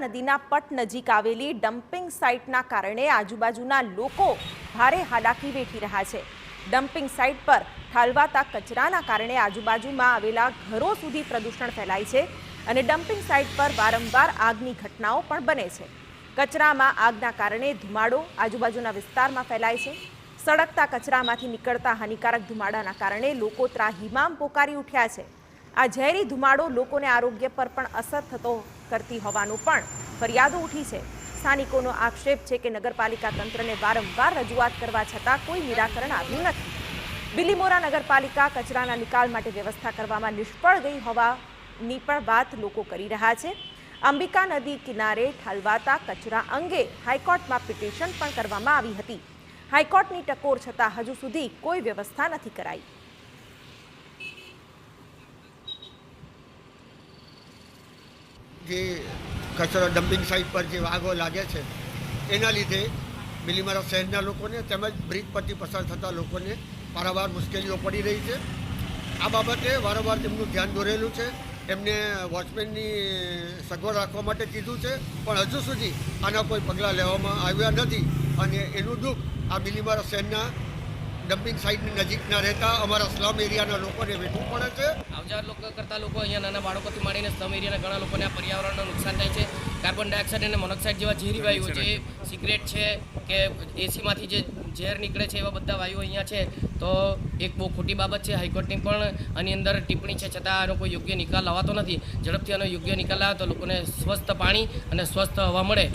નદીના પટ નજીક આવેલી ડમ્પિંગ સાઇટના કારણે આજુબાજુના લોકો ભારે હાલાકી વેઠી રહ્યા છે। ડમ્પિંગ સાઇટ પર ઠાલવાતા કચરાના કારણે આજુબાજુમાં આવેલા ઘરો સુધી પ્રદૂષણ ફેલાય છે અને ડમ્પિંગ સાઇટ પર વારંવાર આગની ઘટનાઓ પણ બને છે। કચરામાં આગના કારણે ધુમાડો આજુબાજુના વિસ્તારમાં ફેલાય છે। સળગતા કચરામાંથી નીકળતા હાનિકારક ધુમાડાના કારણે લોકો ત્રાહિમામ પોકારી ઉઠ્યા છે। આ ઝેરી ધુમાડો લોકોને આરોગ્ય પર પણ અસર કરતી હોવાનું પણ ફરિયાદો ઉઠી છે। સ્થાનિકોનો આક્ષેપ છે કે નગરપાલિકા તંત્રને વારંવાર રજૂઆત કરવા છતાં કોઈ નિરાકરણ આવ્યું નથી। બિલીમોરા નગરપાલિકા કચરાના નિકાલ માટે વ્યવસ્થા કરવામાં નિષ્ફળ ગઈ હોવાની પણ વાત લોકો કરી રહ્યા છે। અંબિકા નદી કિનારે ઠાલવાતા કચરા અંગે હાઈકોર્ટમાં પિટિશન પણ કરવામાં આવી હતી। હાઈકોર્ટની ટકોર છતાં હજુ સુધી કોઈ વ્યવસ્થા નથી કરાઈ। જે કચરો ડમ્પિંગ સાઇટ પર જે વાઘો લાગે છે એના લીધે બિલીમોરા શહેરના લોકોને તેમજ બ્રિજ પરથી પસાર થતા લોકોને વારંવાર મુશ્કેલીઓ પડી રહી છે। આ બાબતે વારંવાર તેમનું ધ્યાન દોરેલું છે। એમને વોચમેનની સગવડ રાખવા માટે કીધું છે, પણ હજુ સુધી આના કોઈ પગલાં લેવામાં આવ્યા નથી અને એનું દુઃખ આ બિલીમોરા શહેરના ડમ્પિંગ સાઇટની નજીકના રહેતા અમારા સ્લમ એરિયાના લોકોને વેઠવું પડે છે। આવજાર લોકો કરતા લોકો અહીંયા નાના બાળકોથી માંડીને સ્લમ એરિયાના ઘણા લોકોને આ પર્યાવરણનું નુકસાન થાય છે। કાર્બન ડાયોક્સાઇડ અને મોનોક્સાઇડ જેવા ઝેરી વાયુઓ છે, સિગરેટ છે કે એસીમાંથી જે ઝેર નીકળે છે એવા બધા વાયુઓ અહીંયા છે, તો એક બહુ ખોટી બાબત છે। હાઈકોર્ટની પણ આની અંદર ટિપ્પણી છે, છતાં આનો કોઈ યોગ્ય નિકાલ લાવાતો નથી। ઝડપથી આનો યોગ્ય નિકાલ આવે તો લોકોને સ્વસ્થ પાણી અને સ્વસ્થ હવા મળે।